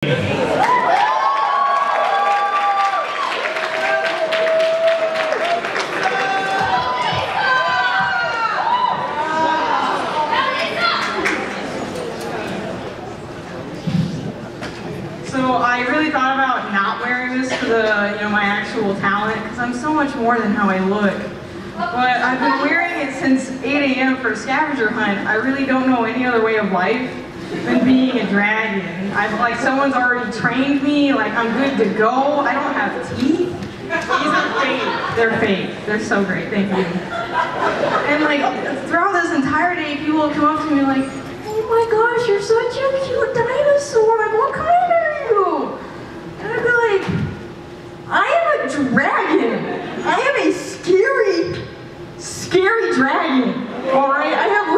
So I really thought about not wearing this for the, my actual talent, because I'm so much more than how I look. But I've been wearing it since 8 a.m. for a scavenger hunt. I really don't know any other way of life than being a dragon. Someone's already trained me, I'm good to go. I don't have teeth. These are fake. They're fake. They're so great, thank you. And throughout this entire day, people will come up to me like, oh my gosh, you're such a cute dinosaur. What kind are you? And I'd be like, I am a dragon. I am a scary dragon. All right, I have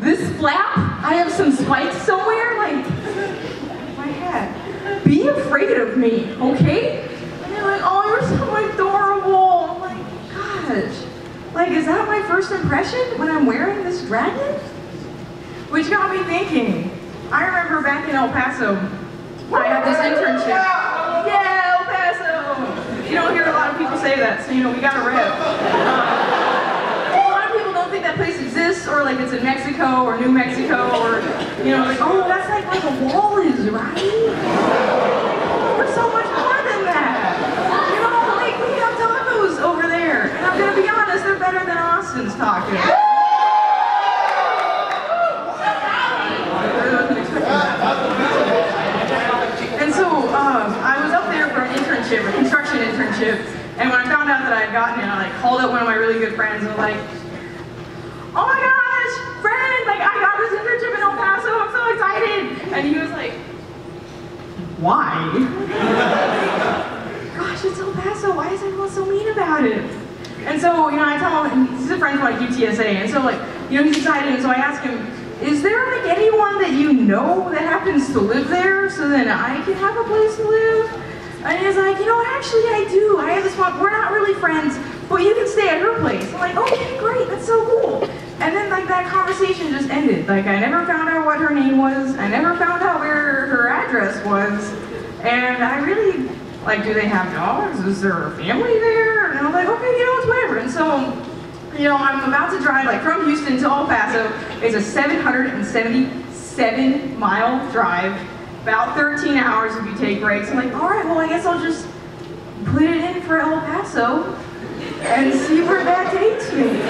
this flap. I have some spikes somewhere. My hat. Be afraid of me, okay? And they're like, oh, you're so adorable. I'm like, gosh, is that my first impression when I'm wearing this dragon? Which got me thinking. I remember back in El Paso, I had this internship. Yeah, El Paso! You don't hear a lot of people say that, so we got a rep. A lot of people don't think that place exists, or it's in Mexico or New Mexico, or oh, that's where the wall is, right? We're so much more than that. We have tacos over there, and I'm gonna be honest, they're better than Austin's tacos. And so I was up there for an internship, a construction internship, and when I found out that I had gotten it, I called up one of my really good friends and was like, oh my gosh, friend, I got this internship in El Paso, I'm so excited. And he was like, why? Gosh, it's El Paso, why is everyone so mean about it? And so, I tell him, and he's a friend from UTSA, and so he's excited, and so I ask him, is there anyone that that happens to live there so then I can have a place to live? And he's like, actually I do. I have this one, we're not really friends, but you can stay at her place. I'm like, okay, great, that's so cool. And then that conversation just ended. I never found out what her name was. I never found out where her address was. And I really, do they have dogs? Is there a family there? And I'm like, okay, it's whatever. And so, I'm about to drive from Houston to El Paso. It's a 777-mile drive, about 13 hours if you take breaks. I'm like, all right, well, I guess I'll just put it in for El Paso and see where that takes me.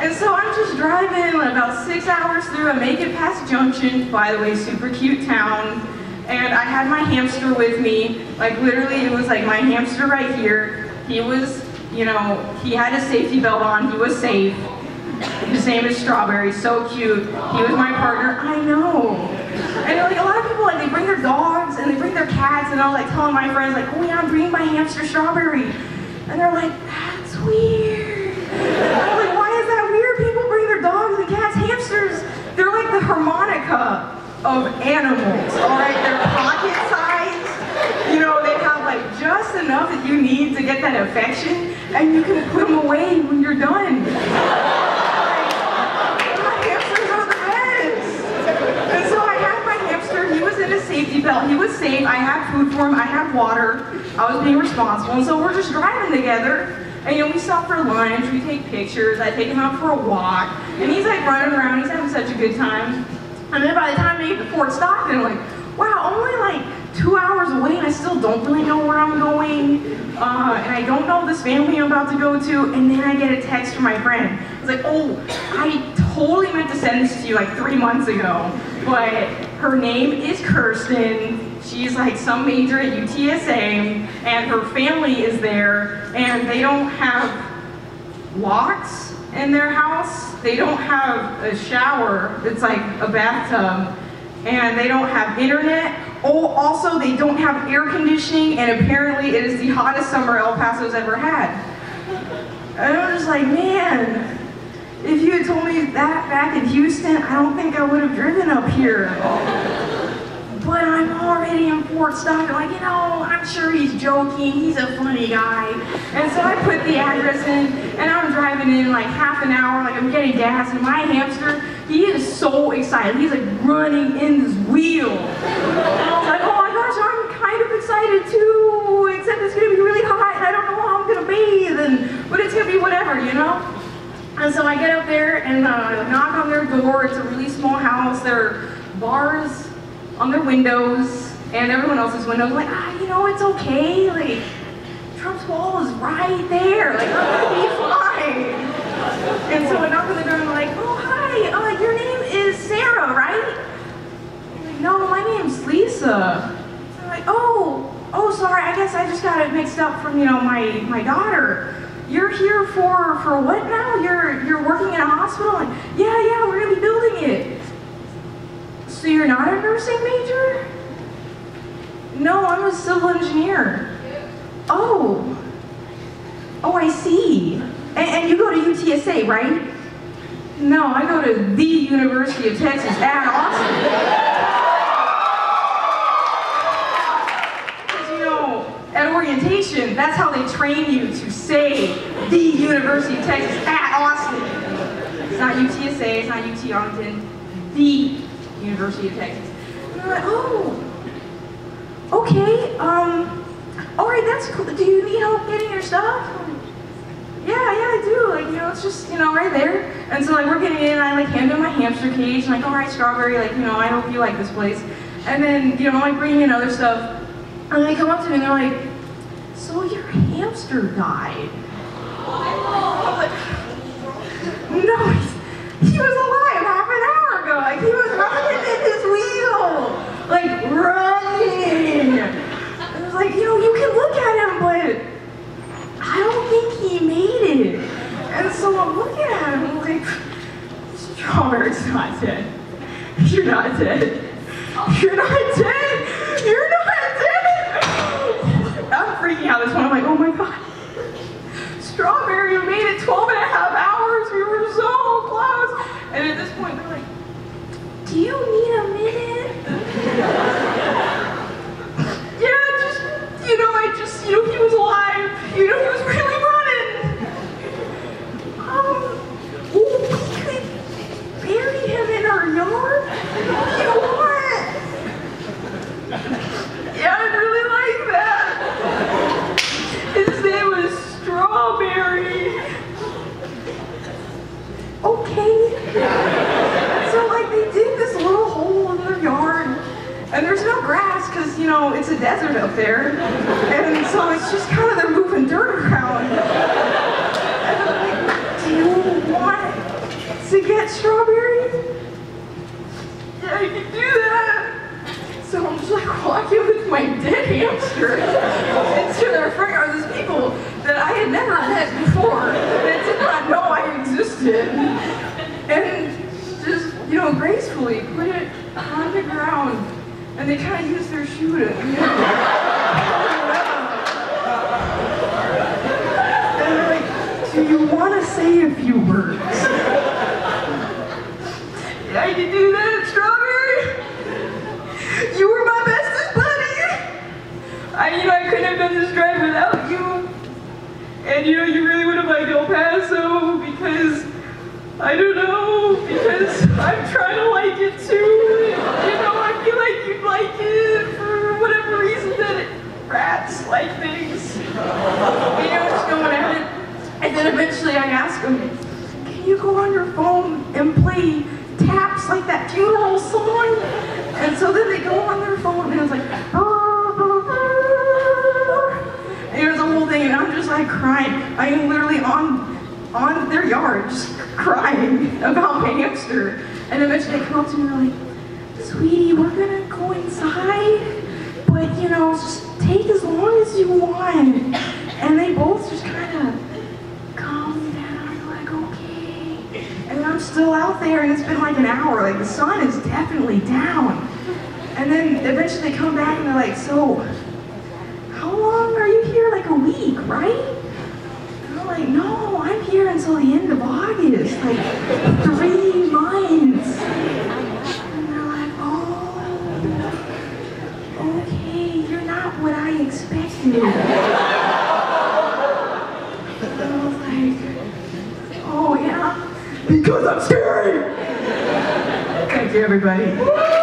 And so I'm just driving about 6 hours through. I make it past Junction, by the way, super cute town. And I had my hamster with me. Literally, it was my hamster right here. He was, he had a safety belt on, he was safe. His name is Strawberry, so cute. He was my partner, I know. And a lot of people, they bring their dogs and they bring their cats, and I'll telling my friends, oh yeah, I'm bringing my hamster Strawberry. And they're like, that's weird. I'm like, why is that weird? People bring their dogs and cats. Hamsters, they're like the harmonica of animals, all right? They're pocket sized. They have just enough that you need to get that affection, and you can put them away when you're done. Hamsters are the best. And so I had my hamster, he was in a safety belt, he was safe, I had food for him, I had water, I was being responsible, and so we're just driving together, and we stop for lunch, we take pictures, I take him out for a walk, and he's running around, he's having such a good time. And then by the time I get to Fort Stockton, I'm like, wow, only 2 hours away, and I still don't really know where I'm going, and I don't know this family I'm about to go to, and then I get a text from my friend. It's like, oh, I totally meant to send this to you 3 months ago, but her name is Kirsten. She's some major at UTSA, and her family is there, and they don't have locks in their house. They don't have a shower. It's a bathtub. And they don't have internet. Oh, also, they don't have air conditioning, and apparently it is the hottest summer El Paso's ever had. And I was just like, man, if you had told me that back in Houston, I don't think I would have driven up here. But I'm already in Fort Stockton, I'm sure he's joking, he's a funny guy. And so I put the address in, and I'm driving in half an hour, I'm getting gas, and my hamster, He is so excited. He's like running in this wheel. And I was like, oh my gosh, I'm kind of excited too, except it's gonna be really hot and I don't know how I'm gonna bathe, but it's gonna be whatever, you know? And so I get up there and knock on their door. It's a really small house. There are bars on their windows and everyone else's windows. Like, you know, it's okay. Like, Trump's wall is right there. Like, I'm gonna be fine. And so I knock on the door and I'm like, oh, hi, your name is Sarah, right? I'm like, no, my name's Lisa. I'm like, oh, sorry, I guess I just got it mixed up from, you know, my daughter. You're here for what now? You're working in a hospital? Like, yeah, we're gonna be building it. So you're not a nursing major? No, I'm a civil engineer. Oh, I see. And you go to UTSA, right? No, I go to the University of Texas at Austin. Because, you know, at orientation, that's how they train you to say the University of Texas at Austin. It's not UTSA, it's not UT Arlington, the University of Texas. And I'm like, oh, okay, all right, that's cool. Do you need help getting your stuff? Yeah, I do. Like, you know, it's just, you know, right there. And so, like, we're getting in, and I, like, hand them my hamster cage, and like, all right, Strawberry, like, you know, I hope you like this place. And then, you know, I'm, like, bringing in other stuff, and they come up to me, and they're like, so your hamster died? I'm like, no, he was alive half an hour ago. Like, he was running in his wheel, like, running. And I was like, you know, you can look at him, but I don't think he made it. And so I'm looking at him, I'm like, Strawberry's not dead. You're not dead. You're not dead. You're not dead. I'm freaking out this one. I'm like, oh my God. Strawberry made it 12 and a half hours. We were so close. And at this point, they're like, do you need a minute? Yeah, just, you know, he was alive. You know, he was really running. We could bury him in our yard? You know what? Yeah, I'd really like that. His name was Strawberry. Okay. So, like, they dig this little hole in their yard, and there's no grass because, you know, it's a desert up there. And so it's just kind of they're moving dirt around. And I'm like, do you want to get Strawberry? Yeah, I can do that. So I'm just like walking with my dead hamster into their front yard. There's people that I had never met before that did not know I existed. And just, you know, gracefully put it on the ground. And they kind of use their shoe to, you know. And they're like, do you want to say a few words? Yeah, I can do that, Strawberry. You were my bestest buddy. I couldn't have done this drive without you. And, you know, you really would have liked El Paso because, I don't know, because I'm trying to like it too. You know, I feel like you'd like it for whatever reason that rats like things. You know, just going at it. And then eventually I ask them, can you go on your phone and play taps like that funeral song? And so then they go on their phone and it's like, and it was a whole thing, and I'm just like crying. I am literally on their yard just crying about my hamster. And eventually they come up to me and they're like, sweetie, we're gonna go inside, but you know, just take as long as you want. And they both just kind of calm down, like, okay. And I'm still out there and it's been like an hour, like the sun is definitely down. And then eventually they come back and they're like, so, how long are you here? Like a week, right? And I'm like, no, I'm here until the end of August, like 3 months. And they're like, oh, okay, you're not what I expected. And I was like, oh yeah? Because I'm scary! Thank you, everybody.